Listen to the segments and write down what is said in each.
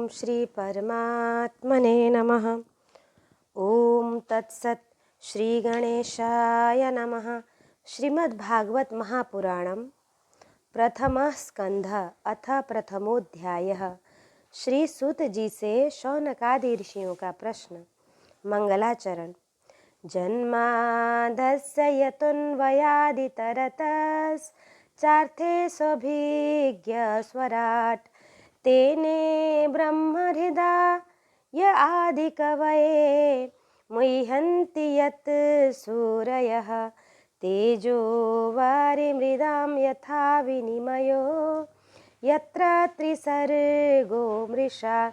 ओम श्री परमात्मने नमः। ओम तत्सत्। श्री गणेशाय नमः। श्रीमद्भागवत महापुराणम प्रथमः स्कंधः अथ प्रथमोध्यायः। श्री सूत जी से शौनकादि ऋषियों का प्रश्न। मंगलाचरण। जन्मादस्य यतुन्वयादितरतश्चार्थे स्वभिज्ञ स्वराट् तेने ब्रह्महृदाय आदिकवये मुह्यन्ति यत् सूरयः तेजो वारिमृदां यथा विनिमयो यत्र त्रिसर्गो मृषा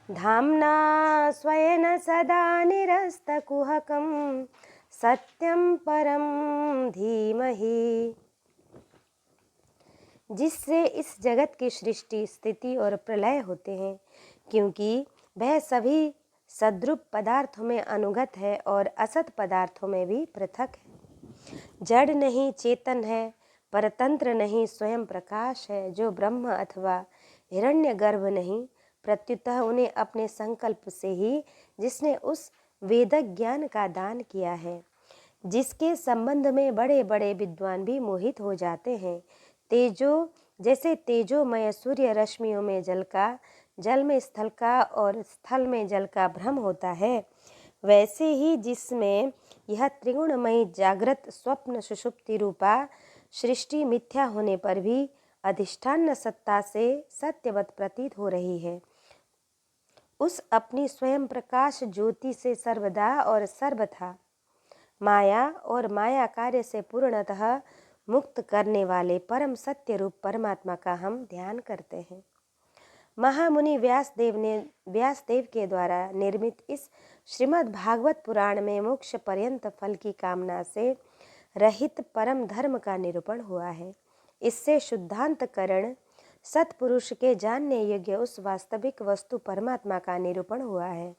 धाम्ना स्वेन सदा निरस्तकुहकं सत्यं परं धीमहि। जिससे इस जगत की सृष्टि, स्थिति और प्रलय होते हैं, क्योंकि वह सभी सद्रूप पदार्थों में अनुगत है और असत पदार्थों में भी पृथक है। जड़ नहीं चेतन है, परतंत्र नहीं स्वयं प्रकाश है, जो ब्रह्म अथवा हिरण्यगर्भ नहीं, प्रत्युतः उन्हें अपने संकल्प से ही जिसने उस वेदक ज्ञान का दान किया है, जिसके संबंध में बड़े बड़े विद्वान भी मोहित हो जाते हैं। तेजो जैसे तेजोमय सूर्य रश्मियों में जल में स्थल का और स्थल में जल का भ्रम होता है, वैसे ही जिसमें यह त्रिगुणमयी जागृत स्वप्न सुषुप्ति रूपा सृष्टि मिथ्या होने पर भी अधिष्ठान सत्ता से सत्यवत प्रतीत हो रही है, उस अपनी स्वयं प्रकाश ज्योति से सर्वदा और सर्वथा माया और माया कार्य से पूर्णतः मुक्त करने वाले परम सत्य रूप परमात्मा का हम ध्यान करते हैं। महामुनि व्यासदेव के द्वारा निर्मित इस श्रीमद् भागवत पुराण में मोक्ष पर्यंत फल की कामना से रहित परम धर्म का निरूपण हुआ है। इससे शुद्धांतकरण सत्पुरुष के जानने योग्य उस वास्तविक वस्तु परमात्मा का निरूपण हुआ है,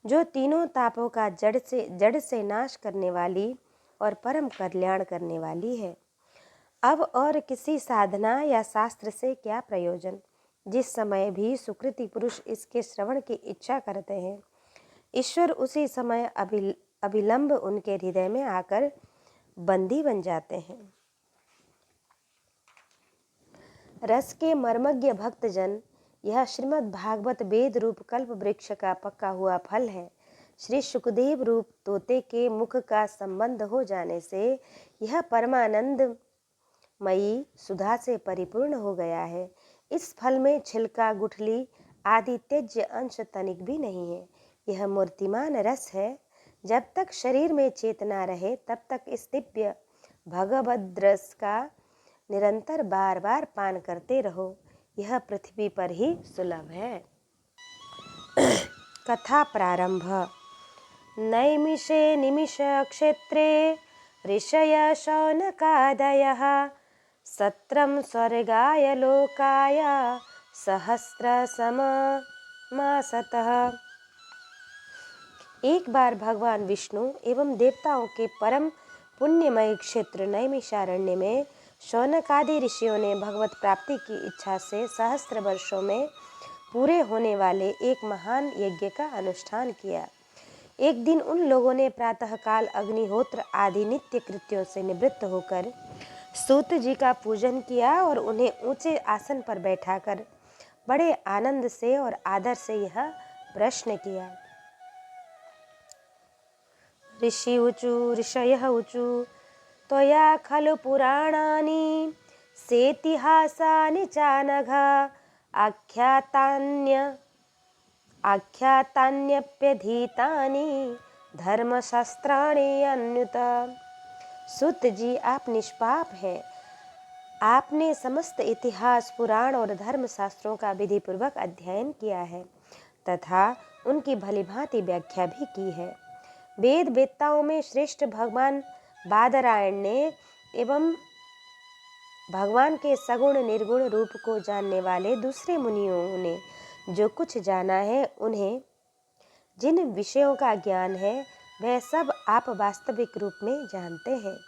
जो तीनों तापों का जड़ से नाश करने वाली और परम कल्याण करने वाली है। अब और किसी साधना या शास्त्र से क्या प्रयोजन? जिस समय भी सुकृति पुरुष इसके श्रवण की इच्छा करते हैं, ईश्वर उसी समय अभिलंब उनके हृदय में आकर बंदी बन जाते हैं। रस के मर्मज्ञ भक्तजन, यह श्रीमद् भागवत वेद रूप कल्प वृक्ष का पक्का हुआ फल है। श्री सुखदेव रूप तोते के मुख का संबंध हो जाने से यह परमानंद मयी सुधा से परिपूर्ण हो गया है। इस फल में छिलका, गुठली आदि त्यज्य अंश तनिक भी नहीं है। यह मूर्तिमान रस है। जब तक शरीर में चेतना रहे तब तक इस दिव्य भगवद रस का निरंतर बार बार पान करते रहो। यह पृथ्वी पर ही सुलभ है। कथा प्रारंभ। नैमिषे निमिष क्षेत्रे ऋषय शौनकादयः सत्रं स्वर्गाय लोकाय सहस्रसमासतः। एक बार भगवान विष्णु एवं देवताओं के परम पुण्यमय क्षेत्र नैमिषारण्य में शौनकादि ऋषियों ने भगवत प्राप्ति की इच्छा से सहस्त्र वर्षों में पूरे होने वाले एक महान यज्ञ का अनुष्ठान किया। एक दिन उन लोगों ने प्रातःकाल अग्निहोत्र आदि नित्य कृत्यों से निवृत्त होकर सूत जी का पूजन किया और उन्हें ऊंचे आसन पर बैठाकर बड़े आनंद से और आदर से यह प्रश्न किया। ऋषयः ऊचु त्वया खलु पुराणानि सेतिहासानि चानघ आख्यातान्यप्यधीतानि धर्मशास्त्राणि अन्युत। सूत जी, आप निष्पाप हैं। आपने समस्त इतिहास, पुराण और धर्मशास्त्रों का विधिपूर्वक अध्ययन किया है तथा उनकी भलीभांति व्याख्या भी की है। वेद वेत्ताओं में श्रेष्ठ भगवान बादरायण ने एवं भगवान के सगुण निर्गुण रूप को जानने वाले दूसरे मुनियों ने जो कुछ जाना है, उन्हें जिन विषयों का ज्ञान है, वह सब आप वास्तविक रूप में जानते हैं।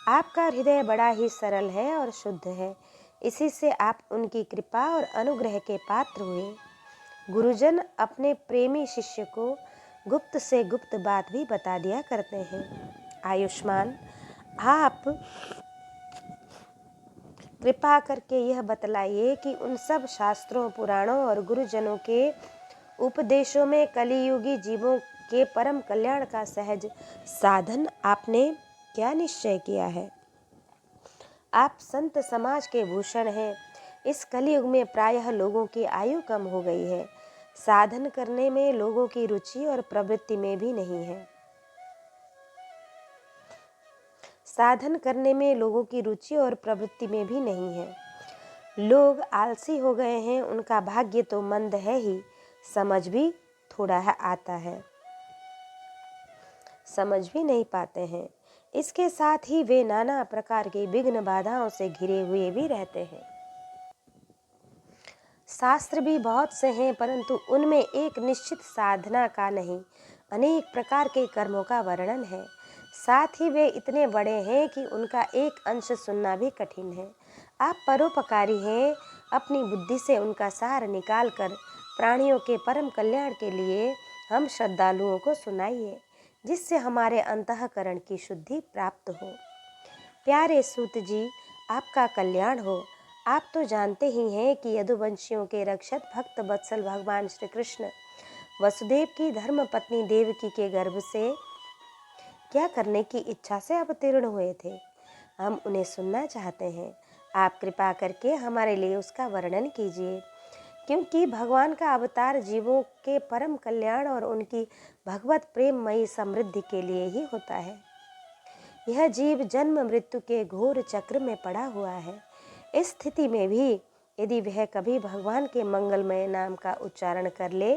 आपका हृदय बड़ा ही सरल है और शुद्ध है, इसी से आप उनकी कृपा और अनुग्रह के पात्र हुए। गुरुजन अपने प्रेमी शिष्य को गुप्त से गुप्त बात भी बता दिया करते हैं। आयुष्मान, आप कृपा करके यह बतलाइए कि उन सब शास्त्रों, पुराणों और गुरुजनों के उपदेशों में कलियुगी जीवों के परम कल्याण का सहज साधन आपने क्या निश्चय किया है? आप संत समाज के भूषण हैं। इस कलयुग में प्रायः लोगों की आयु कम हो गई है। साधन करने में लोगों की रुचि और प्रवृत्ति में भी नहीं है। साधन करने में लोगों की रुचि और प्रवृत्ति में भी नहीं है। लोग आलसी हो गए हैं। उनका भाग्य तो मंद है ही, समझ भी थोड़ा है आता है, समझ भी नहीं पाते हैं। इसके साथ ही वे नाना प्रकार की विघ्न बाधाओं से घिरे हुए भी रहते हैं। शास्त्र भी बहुत से हैं, परंतु उनमें एक निश्चित साधना का नहीं, अनेक प्रकार के कर्मों का वर्णन है। साथ ही वे इतने बड़े हैं कि उनका एक अंश सुनना भी कठिन है। आप परोपकारी हैं। अपनी बुद्धि से उनका सार निकाल कर प्राणियों के परम कल्याण के लिए हम श्रद्धालुओं को सुनाइए, जिससे हमारे अंतःकरण की शुद्धि प्राप्त हो। प्यारे सूत जी, आपका कल्याण हो। आप तो जानते ही हैं कि यदुवंशियों के रक्षक भक्त वत्सल भगवान श्री कृष्ण वसुदेव की धर्म पत्नी देवकी के गर्भ से क्या करने की इच्छा से अवतीर्ण हुए थे। हम उन्हें सुनना चाहते हैं। आप कृपा करके हमारे लिए उसका वर्णन कीजिए, क्योंकि भगवान का अवतार जीवों के परम कल्याण और उनकी भगवत प्रेममयी समृद्धि के लिए ही होता है। यह जीव जन्म मृत्यु के घोर चक्र में पड़ा हुआ है। इस स्थिति में भी यदि वह कभी भगवान के मंगलमय नाम का उच्चारण कर ले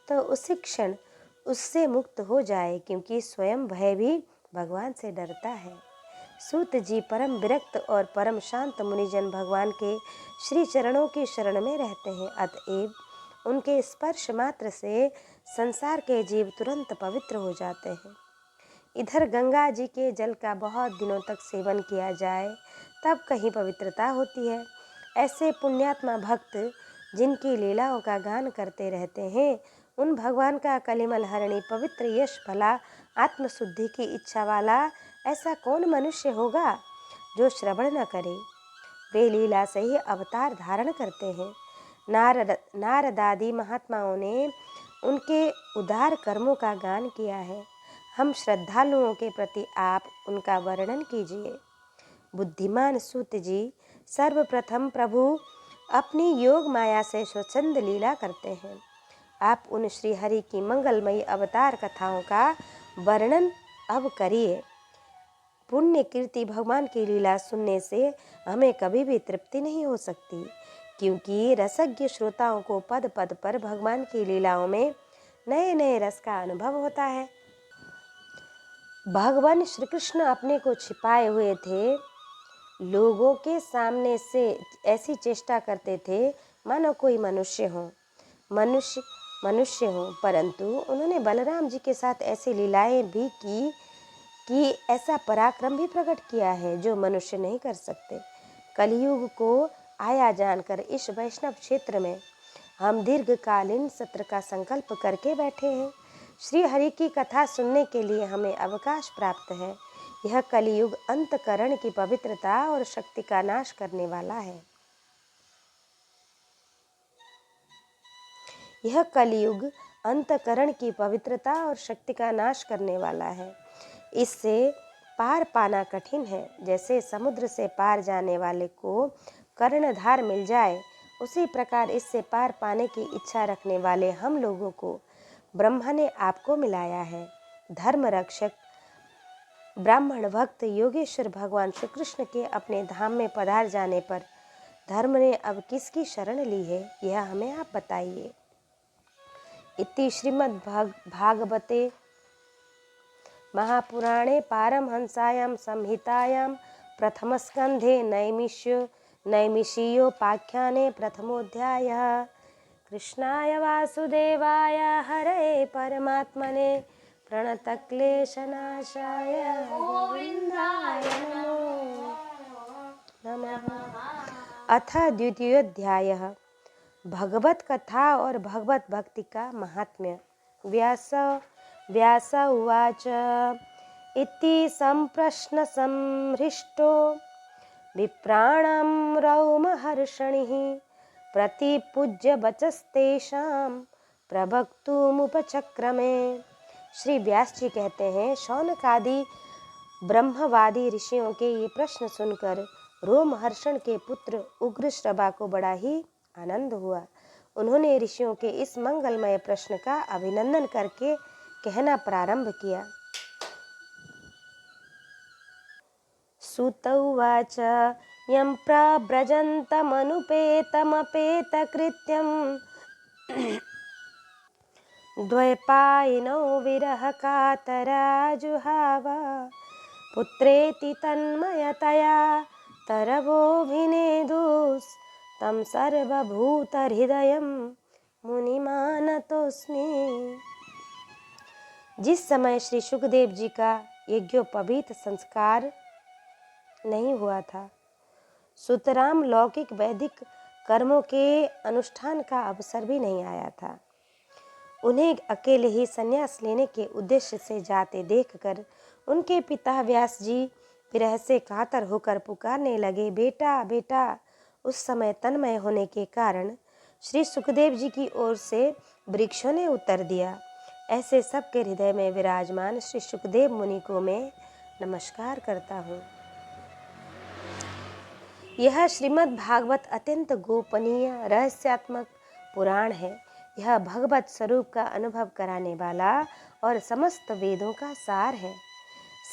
तो उसी क्षण उससे मुक्त हो जाए, क्योंकि स्वयं वह भी भगवान से डरता है। सूत जी परम विरक्त और परम शांत मुनिजन भगवान के श्री चरणों की शरण में रहते हैं। अतएव उनके स्पर्श मात्र से संसार के जीव तुरंत पवित्र हो जाते हैं। इधर गंगा जी के जल का बहुत दिनों तक सेवन किया जाए तब कहीं पवित्रता होती है। ऐसे पुण्यात्मा भक्त जिनकी लीलाओं का गान करते रहते हैं, उन भगवान का कलिमल हरणी पवित्र यश भला आत्मशुद्धि की इच्छा वाला ऐसा कौन मनुष्य होगा जो श्रवण न करे। वे लीला से ही अवतार धारण करते हैं। नारदादि महात्माओं ने उनके उदार कर्मों का गान किया है। हम श्रद्धालुओं के प्रति आप उनका वर्णन कीजिए। बुद्धिमान सूत जी, सर्वप्रथम प्रभु अपनी योग माया से स्वच्छंद लीला करते हैं। आप उन श्री हरि की मंगलमयी अवतार कथाओं का वर्णन अब करिए। पुण्य कीर्ति भगवान की लीला सुनने से हमें कभी भी तृप्ति नहीं हो सकती, क्योंकि रसज्ञ श्रोताओं को पद पद पर भगवान की लीलाओं में नए नए रस का अनुभव होता है। भगवान श्री कृष्ण अपने को छिपाए हुए थे। लोगों के सामने से ऐसी चेष्टा करते थे मानो कोई मनुष्य हो, परंतु उन्होंने बलराम जी के साथ ऐसी लीलाएं भी की कि ऐसा पराक्रम भी प्रकट किया है जो मनुष्य नहीं कर सकते। कलयुग को आया जानकर इस वैष्णव क्षेत्र में हम दीर्घकालीन सत्र का संकल्प करके बैठे हैं। श्री हरि की कथा सुनने के लिए हमें अवकाश प्राप्त है। यह कलियुग अंतकरण की पवित्रता और शक्ति का नाश करने वाला है। यह कलियुग अंतकरण की पवित्रता और शक्ति का नाश करने वाला है। इससे पार पाना कठिन है। जैसे समुद्र से पार जाने वाले को कर्णधार मिल जाए, उसी प्रकार इससे पार पाने की इच्छा रखने वाले हम लोगों को ब्रह्मा ने आपको मिलाया है। धर्म रक्षक ब्राह्मण भक्त योगेश्वर भगवान श्री कृष्ण के अपने धाम में पधार जाने पर धर्म ने अब किसकी शरण ली है, यह हमें आप बताइए। इति श्रीमद् भागवते महापुराणे पारमहंसायां संहितायां प्रथमस्कंधे नैमिषीयोपाख्याने प्रथमोऽध्यायः। कृष्णाय वासुदेवाय हरये परमात्मने प्रणतक्लेशनाशाय गोविन्दाय नमो नमः। अथ द्वितीयोऽध्यायः। भगवत कथा और भगवत भक्ति का महात्म्य। व्यास उवाच इति संप्रश्न संहृष्टो विप्राणां रौमहर्षणिः प्रतिपूज्य वचस्तेषां प्रवक्तुमुपचक्रमे। श्री व्यास जी कहते हैं, शौनक आदि ब्रह्मवादी ऋषियों के ये प्रश्न सुनकर रोमहर्षण के पुत्र उग्रश्रवा को बड़ा ही आनंद हुआ। उन्होंने ऋषियों के इस मंगलमय प्रश्न का अभिनंदन करके कहना प्रारंभ किया। सूत उवाच यं प्रव्रजन्तमनुपेतमपेतकृत्यं द्वैपायनौ विरहकातराजुहाव पुत्रेति तन्मयतया तरवोऽभिनेदुस्तं सर्वभूतहृदयं मुनिमानतोऽस्मि। जिस समय श्री सुखदेव जी का यज्ञोपवीत संस्कार नहीं हुआ था, सुतराम लौकिक वैदिक कर्मों के अनुष्ठान का अवसर भी नहीं आया था। उन्हें अकेले ही संन्यास लेने के उद्देश्य से जाते देखकर उनके पिता व्यास जी विरह से कातर होकर पुकारने लगे, बेटा बेटा। उस समय तन्मय होने के कारण श्री सुखदेव जी की ओर से वृक्षों ने उत्तर दिया। ऐसे सबके हृदय में विराजमान श्री सुखदेव मुनि को मैं नमस्कार करता हूँ। यह श्रीमद् भागवत अत्यंत गोपनीय रहस्यात्मक पुराण है। यह भगवत स्वरूप का अनुभव कराने वाला और समस्त वेदों का सार है।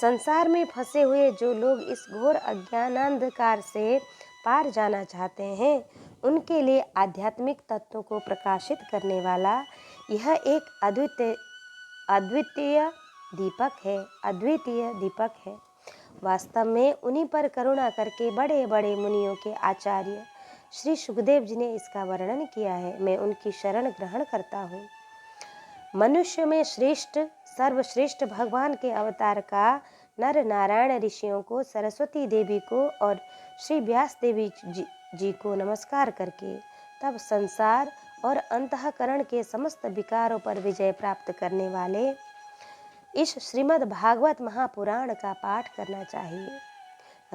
संसार में फंसे हुए जो लोग इस घोर अज्ञानांधकार से पार जाना चाहते हैं, उनके लिए आध्यात्मिक तत्वों को प्रकाशित करने वाला यह एक अद्वितीय दीपक है। वास्तव में उन्हीं पर करुणा करके बड़े बड़े मुनियों के आचार्य श्री सुखदेव जी ने इसका वर्णन किया है। मैं उनकी शरण ग्रहण करता हूँ। मनुष्य में सर्वश्रेष्ठ भगवान के अवतार का नर नारायण ऋषियों को, सरस्वती देवी को और श्री व्यास देवी जी को नमस्कार करके तब संसार और अंतःकरण के समस्त विकारों पर विजय प्राप्त करने वाले इस श्रीमद् भागवत महापुराण का पाठ करना चाहिए।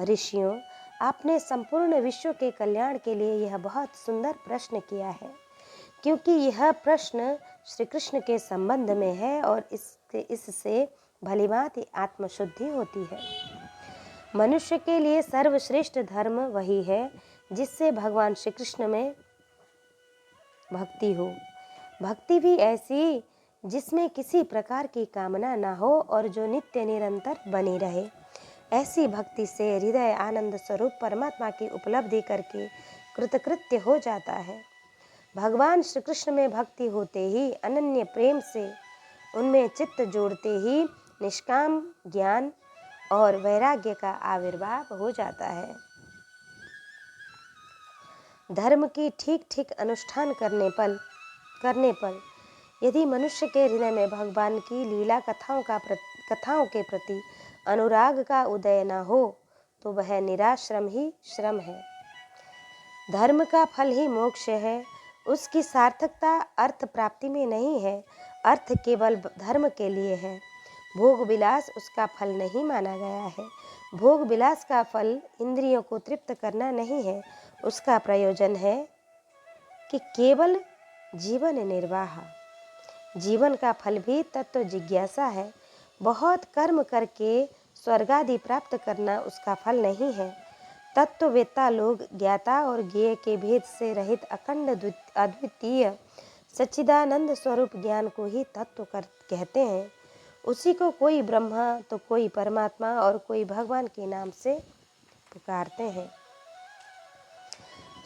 ऋषियों, आपने संपूर्ण विश्व के कल्याण के लिए यह बहुत सुंदर प्रश्न किया है, क्योंकि यह प्रश्न श्री कृष्ण के संबंध में है और इससे भलीभांति आत्मशुद्धि होती है। मनुष्य के लिए सर्वश्रेष्ठ धर्म वही है जिससे भगवान श्री कृष्ण में भक्ति हो। भक्ति भी ऐसी जिसमें किसी प्रकार की कामना ना हो और जो नित्य निरंतर बनी रहे। ऐसी भक्ति से हृदय आनंद स्वरूप परमात्मा की उपलब्धि करके कृतकृत्य हो जाता है। भगवान श्री कृष्ण में भक्ति होते ही, अनन्य प्रेम से उनमें चित्त जोड़ते ही निष्काम ज्ञान और वैराग्य का आविर्भाव हो जाता है। धर्म की ठीक ठीक अनुष्ठान करने पर यदि मनुष्य के हृदय में भगवान की लीला कथाओं के प्रति अनुराग का उदय न हो तो वह निराश्रम ही श्रम है। धर्म का फल ही मोक्ष है। उसकी सार्थकता अर्थ प्राप्ति में नहीं है। अर्थ केवल धर्म के लिए है। भोग विलास उसका फल नहीं माना गया है। भोग विलास का फल इंद्रियों को तृप्त करना नहीं है। उसका प्रयोजन है कि केवल जीवन निर्वाह। जीवन का फल भी तत्व जिज्ञासा है। बहुत कर्म करके स्वर्गादि प्राप्त करना उसका फल नहीं है। तत्ववेत्ता लोग ज्ञाता और ज्ञेय के भेद से रहित अखंड अद्वितीय सच्चिदानंद स्वरूप ज्ञान को ही तत्व कहते हैं। उसी को कोई ब्रह्मा तो कोई परमात्मा और कोई भगवान के नाम से पुकारते हैं।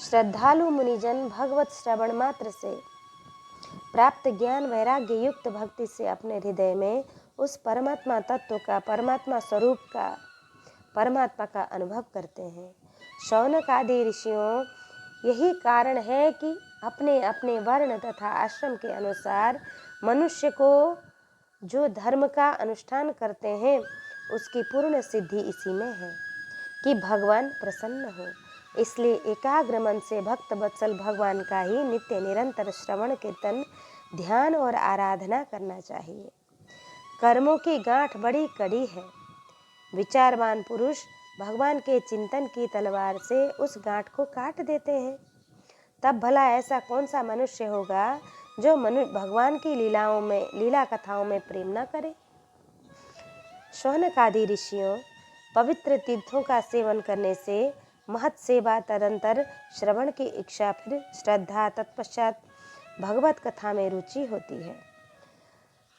श्रद्धालु मुनिजन भगवत श्रवण मात्र से प्राप्त ज्ञान वैराग्य युक्त भक्ति से अपने हृदय में उस परमात्मा तत्व का, परमात्मा स्वरूप का, परमात्मा का अनुभव करते हैं। शौनक आदि ऋषियों, यही कारण है कि अपने अपने वर्ण तथा आश्रम के अनुसार मनुष्य को जो धर्म का अनुष्ठान करते हैं उसकी पूर्ण सिद्धि इसी में है कि भगवान प्रसन्न हो। इसलिए एकाग्र मन से भक्त वत्सल भगवान का ही नित्य निरंतर श्रवण कीर्तन ध्यान और आराधना करना चाहिए। कर्मों की गांठ बड़ी कड़ी है। विचारवान पुरुष भगवान के चिंतन की तलवार से उस गांठ को काट देते हैं। तब भला ऐसा कौन सा मनुष्य होगा जो भगवान की लीला कथाओं में प्रेम न करे। शौनक आदि ऋषियों पवित्र तीर्थों का सेवन करने से महत सेवा, तदंतर श्रवण की इच्छा, फिर श्रद्धा, तत्पश्चात भगवत कथा में रुचि होती है।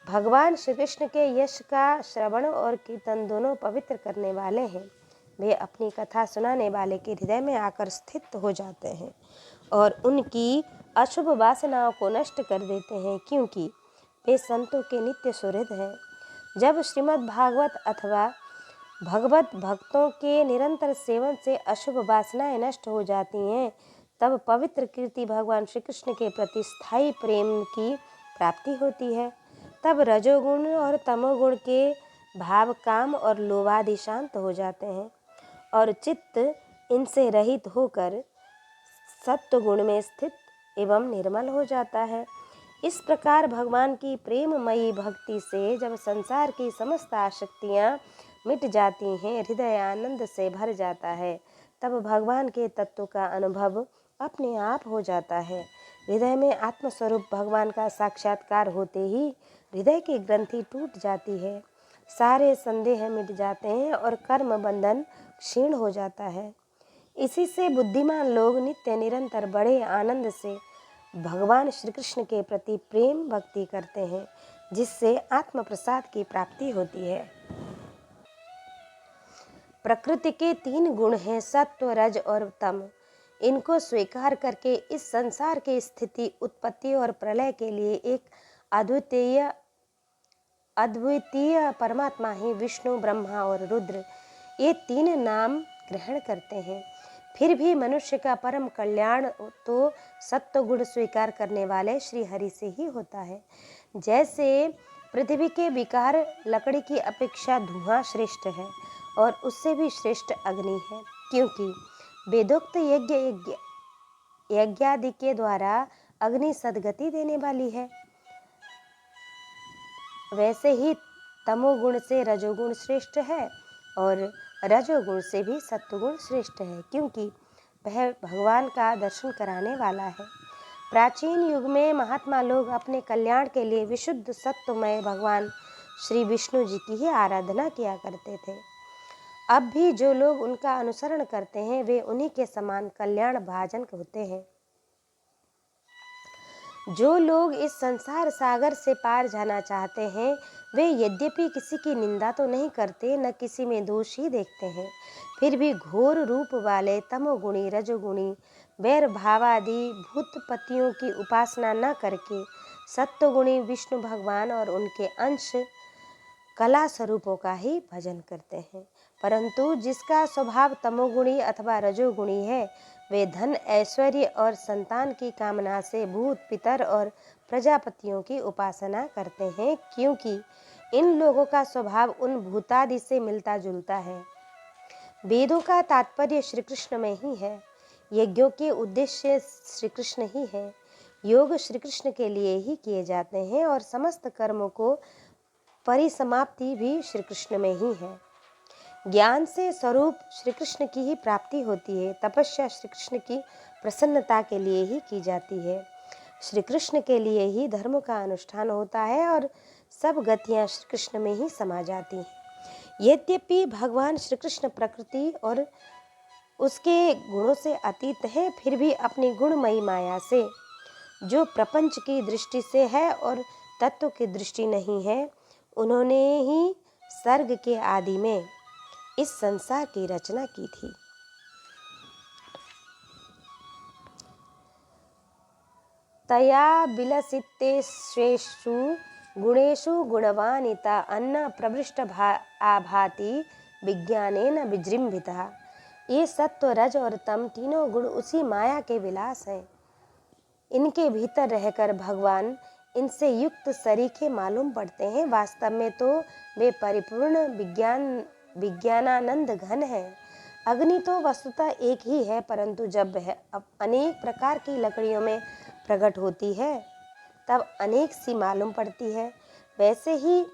भगवान श्री कृष्ण के यश का श्रवण और कीर्तन दोनों पवित्र करने वाले हैं। वे अपनी कथा सुनाने वाले के हृदय में आकर स्थित हो जाते हैं और उनकी अशुभ वासनाओं को नष्ट कर देते हैं, क्योंकि वे संतों के नित्य सुहृद हैं। जब श्रीमद् भागवत अथवा भगवत भक्तों के निरंतर सेवन से अशुभ वासनाएं नष्ट हो जाती हैं, तब पवित्र कीर्ति भगवान श्री कृष्ण के प्रति स्थायी प्रेम की प्राप्ति होती है। तब रजोगुण और तमोगुण के भाव, काम और लोभादि शांत हो जाते हैं और चित्त इनसे रहित होकर सत्व गुण में स्थित एवं निर्मल हो जाता है। इस प्रकार भगवान की प्रेममयी भक्ति से जब संसार की समस्त आसक्तियाँ मिट जाती हैं, हृदय आनंद से भर जाता है, तब भगवान के तत्व का अनुभव अपने आप हो जाता है। हृदय में आत्मस्वरूप भगवान का साक्षात्कार होते ही हृदय की ग्रंथि टूट जाती है, सारे संदेह मिट जाते हैं और कर्म बंधन क्षीण हो जाता है। इसी से बुद्धिमान लोग नित्य निरंतर बड़े आनंद से भगवान श्री कृष्ण के प्रति प्रेम भक्ति करते हैं, जिससे आत्म प्रसाद की प्राप्ति होती है। प्रकृति के 3 गुण हैं, सत्व, रज और तम। इनको स्वीकार करके इस संसार की स्थिति, उत्पत्ति और प्रलय के लिए एक अद्वितीय परमात्मा ही विष्णु, ब्रह्मा और रुद्र, ये 3 नाम ग्रहण करते हैं। फिर भी मनुष्य का परम कल्याण तो सत्व गुण स्वीकार करने वाले श्री हरि से ही होता है। जैसे पृथ्वी के विकार लकड़ी की अपेक्षा धुआं श्रेष्ठ है और उससे भी श्रेष्ठ अग्नि है, क्योंकि वेदोक्त यज्ञादि के द्वारा अग्नि सद्गति देने वाली है। वैसे ही तमोगुण से रजोगुण श्रेष्ठ है और रजोगुण से भी सत्वगुण श्रेष्ठ है, क्योंकि वह भगवान का दर्शन कराने वाला है। प्राचीन युग में महात्मा लोग अपने कल्याण के लिए विशुद्ध सत्वमय भगवान श्री विष्णु जी की ही आराधना किया करते थे। अब भी जो लोग उनका अनुसरण करते हैं, वे उन्हीं के समान कल्याण भाजन होते हैं। जो लोग इस संसार सागर से पार जाना चाहते हैं, वे यद्यपि किसी की निंदा तो नहीं करते, न किसी में दोष ही देखते हैं, फिर भी घोर रूप वाले तमोगुणी, रजोगुणी, वैर भावादि भूतपतियों की उपासना न करके सत्वगुणी विष्णु भगवान और उनके अंश कला स्वरूपों का ही भजन करते हैं। परंतु जिसका स्वभाव तमोगुणी अथवा रजोगुणी है, वे धन, ऐश्वर्य और संतान की कामना से भूत, पितर और प्रजापतियों की उपासना करते हैं, क्योंकि इन लोगों का स्वभाव उन भूतादि से मिलता जुलता है। वेदों का तात्पर्य श्री कृष्ण में ही है, यज्ञों के उद्देश्य श्री कृष्ण ही है, योग श्री कृष्ण के लिए ही किए जाते हैं और समस्त कर्मों को परिसमाप्ति भी श्री कृष्ण में ही है। ज्ञान से स्वरूप श्री कृष्ण की ही प्राप्ति होती है। तपस्या श्री कृष्ण की प्रसन्नता के लिए ही की जाती है। श्री कृष्ण के लिए ही धर्म का अनुष्ठान होता है और सब गतियाँ श्री कृष्ण में ही समा जाती हैं। यद्यपि भगवान श्री कृष्ण प्रकृति और उसके गुणों से अतीत है, फिर भी अपनी गुणमयी माया से, जो प्रपंच की दृष्टि से है और तत्व की दृष्टि नहीं है, उन्होंने ही सर्ग के आदि में इस संसार की रचना की थी। तया विलसितेषु गुणेषु गुणवानिता अन्न प्रविष्ट आभाति विज्ञानेन विजृंभिता। ये सत्व, रज और तम तीनों गुण उसी माया के विलास हैं। इनके भीतर रहकर भगवान इनसे युक्त सरीखे मालूम पड़ते हैं। वास्तव में तो वे परिपूर्ण विज्ञानानंद घन है। अग्नि तो वस्तुतः एक ही है, परंतु जब वह अनेक प्रकार की लकड़ियों में प्रकट होती है तब अनेक सी मालूम पड़ती है। वैसे ही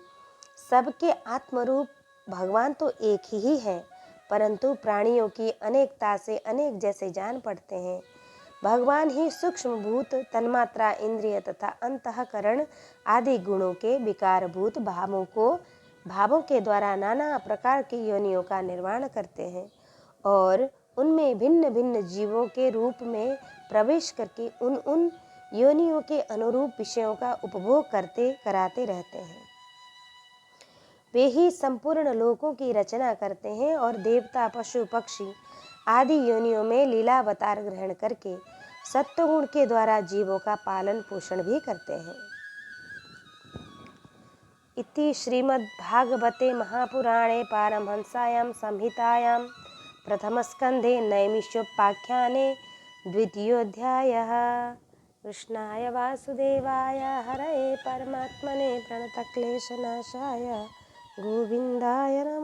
सबके आत्मरूप भगवान तो एक ही है, परंतु प्राणियों की अनेकता से अनेक जैसे जान पड़ते हैं। भगवान ही सूक्ष्म भूत, तन्मात्रा, इंद्रिय तथा अंतःकरण आदि गुणों के विकारभूत भावों के द्वारा नाना प्रकार की योनियों का निर्माण करते हैं और उनमें भिन्न भिन्न जीवों के रूप में प्रवेश करके उन योनियों के अनुरूप विषयों का उपभोग कराते रहते हैं। वे ही संपूर्ण लोकों की रचना करते हैं और देवता, पशु, पक्षी आदि योनियों में लीलावतार ग्रहण करके सत्वगुण के द्वारा जीवों का पालन पोषण भी करते हैं। इति श्रीमद्भागवते महापुराणे पारमहंस्यां संहितायां प्रथमस्कन्धे नैमिषोपाख्याने द्वितीयोऽध्यायः। कृष्णाय वासुदेवाय हरये परमात्मने प्रणतक्लेशनाशाय गोविन्दाय नमः।